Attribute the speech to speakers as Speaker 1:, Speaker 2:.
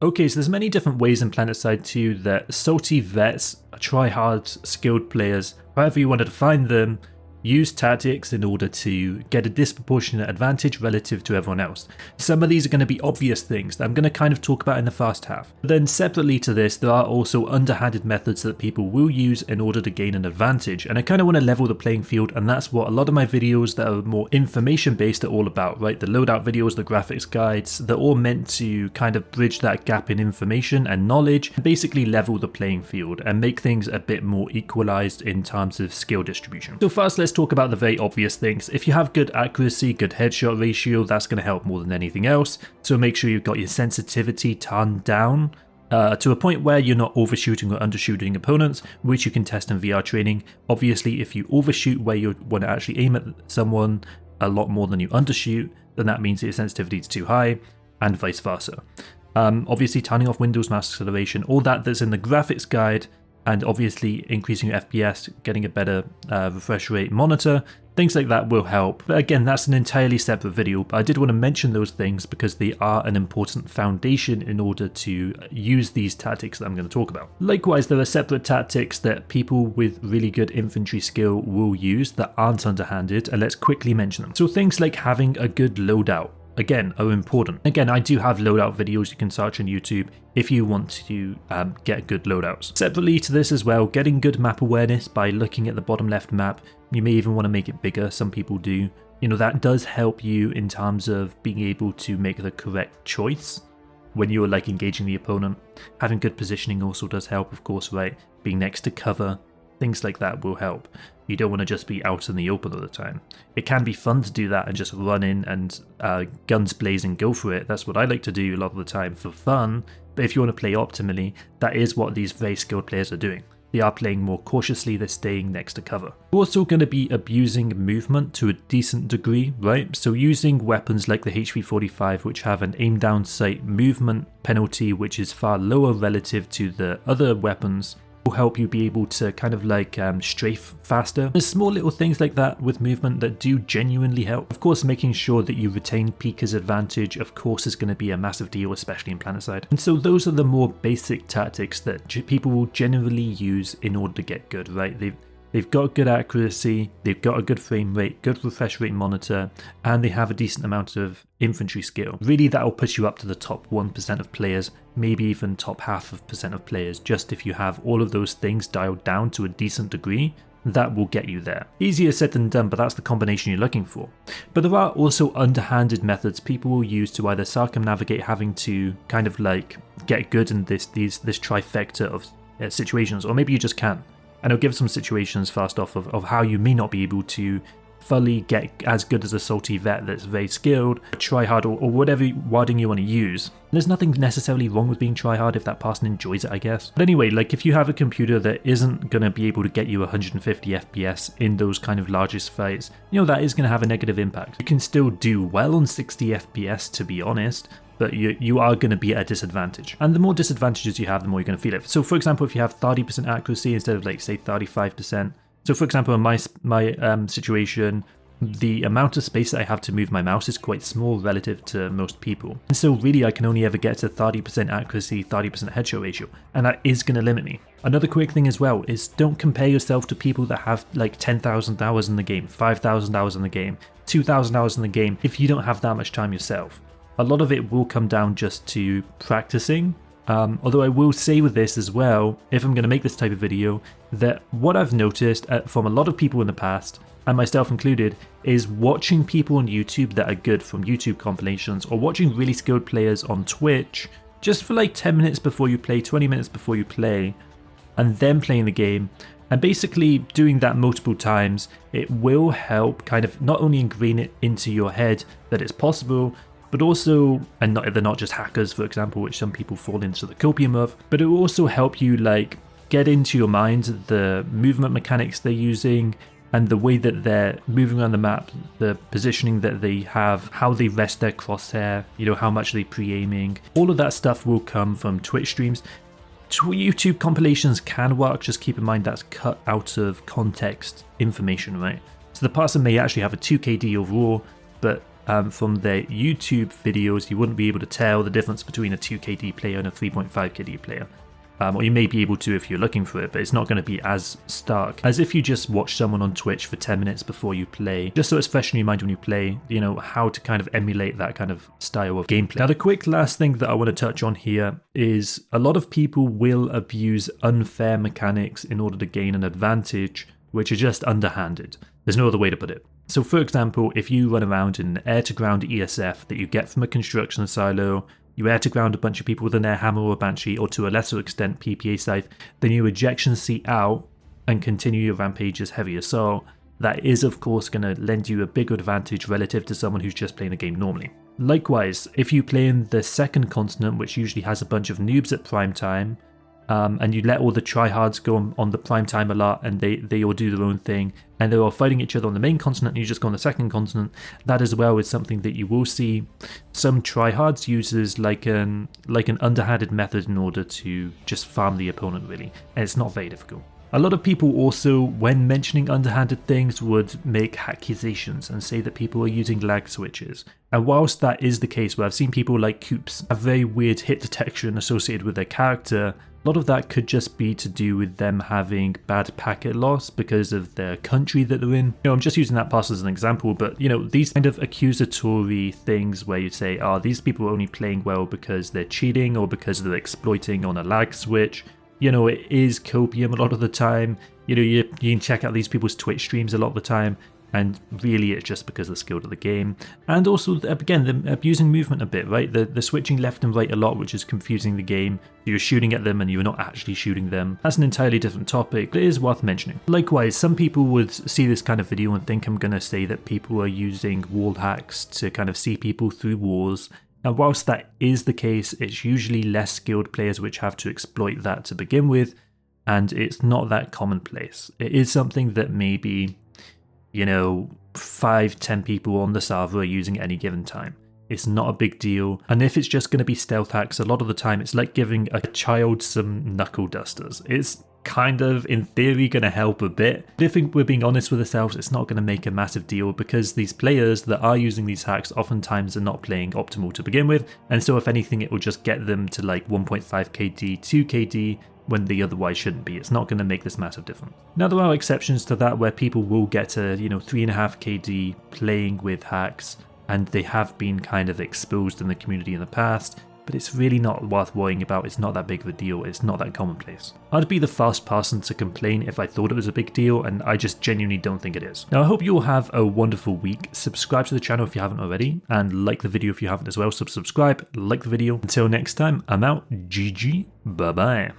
Speaker 1: Okay, so there's many different ways in Planetside 2 that salty vets, try-hard, skilled players, however you want to define them, use tactics in order to get a disproportionate advantage relative to everyone else. Some of these are going to be obvious things that I'm going to kind of talk about in the first half. But then separately to this, there are also underhanded methods that people will use in order to gain an advantage, and I kind of want to level the playing field, and that's what a lot of my videos that are more information based are all about, right? The loadout videos, the graphics guides, they're all meant to kind of bridge that gap in information and knowledge, and basically level the playing field and make things a bit more equalized in terms of skill distribution. So first, let's talk about the very obvious things. If you have good accuracy, good headshot ratio, that's going to help more than anything else. So make sure you've got your sensitivity turned down to a point where you're not overshooting or undershooting opponents, which you can test in VR training. Obviously, if you overshoot where you want to actually aim at someone a lot more than you undershoot, then that means that your sensitivity is too high, and vice versa. Obviously, turning off Windows mouse acceleration, all that's in the graphics guide, and obviously increasing your FPS, getting a better refresh rate monitor, things like that will help. But again, that's an entirely separate video, but I did want to mention those things because they are an important foundation in order to use these tactics that I'm going to talk about. Likewise, there are separate tactics that people with really good infantry skill will use that aren't underhanded, and let's quickly mention them. So things like having a good loadout, again, are important. Again, I do have loadout videos you can search on YouTube if you want to get good loadouts. Separately to this as well, getting good map awareness by looking at the bottom left map. You may even want to make it bigger, some people do. You know, that does help you in terms of being able to make the correct choice when you're like engaging the opponent. Having good positioning also does help, of course, right? Being next to cover, things like that will help. You don't want to just be out in the open all the time. It can be fun to do that and just run in and guns blazing, go for it. That's what I like to do a lot of the time for fun. But if you want to play optimally, that is what these very skilled players are doing. They are playing more cautiously, they're staying next to cover. We're also going to be abusing movement to a decent degree, right? So using weapons like the HV45, which have an aim down sight movement penalty, which is far lower relative to the other weapons, will help you be able to kind of like strafe faster. There's small little things like that with movement that do genuinely help. Of course, making sure that you retain Pika's advantage, of course, is going to be a massive deal, especially in Planetside. And so those are the more basic tactics that people will generally use in order to get good, right? They've got good accuracy, they've got a good frame rate, good refresh rate monitor, and they have a decent amount of infantry skill. Really, that'll push you up to the top 1% of players, maybe even top 0.5% of players. Just if you have all of those things dialed down to a decent degree, that will get you there. Easier said than done, but that's the combination you're looking for. But there are also underhanded methods people will use to either circumnavigate having to kind of like get good in this trifecta of situations, or maybe you just can. And I'll give some situations first off of how you may not be able to fully get as good as a salty vet that's very skilled, try hard, or whatever wording you want to use. There's nothing necessarily wrong with being try hard if that person enjoys it, I guess. But anyway, like if you have a computer that isn't going to be able to get you 150 FPS in those kind of largest fights, you know, that is going to have a negative impact. You can still do well on 60 FPS, to be honest, but you are going to be at a disadvantage. And the more disadvantages you have, the more you're going to feel it. So for example, if you have 30% accuracy instead of like say 35%. So for example, in my situation, the amount of space that I have to move my mouse is quite small relative to most people. And so really I can only ever get to 30% accuracy, 30% headshot ratio, and that is going to limit me. Another quick thing as well is don't compare yourself to people that have like 10,000 hours in the game, 5,000 hours in the game, 2,000 hours in the game if you don't have that much time yourself. A lot of it will come down just to practicing. Although I will say with this as well, if I'm going to make this type of video, that what I've noticed from a lot of people in the past, and myself included, is watching people on YouTube that are good from YouTube compilations, or watching really skilled players on Twitch, just for like 10 minutes before you play, 20 minutes before you play, and then playing the game, and basically doing that multiple times, it will help kind of not only ingrain it into your head that it's possible, but also, and they're not just hackers, for example, which some people fall into the copium of, but it will also help you like get into your mind the movement mechanics they're using and the way that they're moving around the map, the positioning that they have, how they rest their crosshair, you know, how much they pre-aiming. All of that stuff will come from Twitch streams. YouTube compilations can work, just keep in mind that's cut out of context information, right? So the person may actually have a 2KD overall, but from their YouTube videos, you wouldn't be able to tell the difference between a 2KD player and a 3.5KD player. Or you may be able to if you're looking for it, but it's not going to be as stark as if you just watch someone on Twitch for 10 minutes before you play, just so it's fresh in your mind when you play, you know, how to kind of emulate that kind of style of gameplay. Now, the quick last thing that I want to touch on here is a lot of people will abuse unfair mechanics in order to gain an advantage, which are just underhanded. There's no other way to put it. So for example, if you run around in an air-to-ground ESF that you get from a construction silo, you air to ground a bunch of people with an air hammer or a banshee, or to a lesser extent PPA scythe, then you ejection seat out and continue your rampage as heavy assault. That is of course going to lend you a bigger advantage relative to someone who's just playing the game normally. Likewise, if you play in the second continent, which usually has a bunch of noobs at prime time, and you let all the tryhards go on the prime time a lot, and they all do their own thing, and they're all fighting each other on the main continent, and you just go on the second continent, that as well is something that you will see some tryhards uses like an underhanded method in order to just farm the opponent really, and it's not very difficult. A lot of people also, when mentioning underhanded things, would make accusations and say that people are using lag switches. And whilst that is the case, where I've seen people like Coops have very weird hit detection associated with their character, a lot of that could just be to do with them having bad packet loss because of their country that they're in. You know, I'm just using that pass as an example, but you know, these kind of accusatory things where you say, oh, these people are only playing well because they're cheating or because they're exploiting on a lag switch. You know, it is copium a lot of the time. You know, you can check out these people's Twitch streams a lot of the time, and really it's just because they're skilled at the game. And also, again, they're abusing movement a bit, right? They're switching left and right a lot, which is confusing the game. You're shooting at them and you're not actually shooting them. That's an entirely different topic, but it is worth mentioning. Likewise, some people would see this kind of video and think I'm going to say that people are using wall hacks to kind of see people through walls. And whilst that is the case, it's usually less skilled players which have to exploit that to begin with, and it's not that commonplace. It is something that maybe, you know, 5-10 people on the server are using at any given time. It's not a big deal, and if it's just going to be stealth hacks, a lot of the time it's like giving a child some knuckle dusters. It's kind of, in theory, going to help a bit. But if we're being honest with ourselves, it's not going to make a massive deal because these players that are using these hacks oftentimes are not playing optimal to begin with, and so if anything it will just get them to like 1.5 KD, 2 KD, when they otherwise shouldn't be. It's not going to make this massive difference. Now there are exceptions to that where people will get to, you know, 3.5 KD playing with hacks, and they have been kind of exposed in the community in the past, but it's really not worth worrying about. It's not that big of a deal. It's not that commonplace. I'd be the first person to complain if I thought it was a big deal, and I just genuinely don't think it is. Now I hope you all have a wonderful week. Subscribe to the channel if you haven't already, and like the video if you haven't as well. So subscribe, like the video. Until next time, I'm out. GG. Bye bye.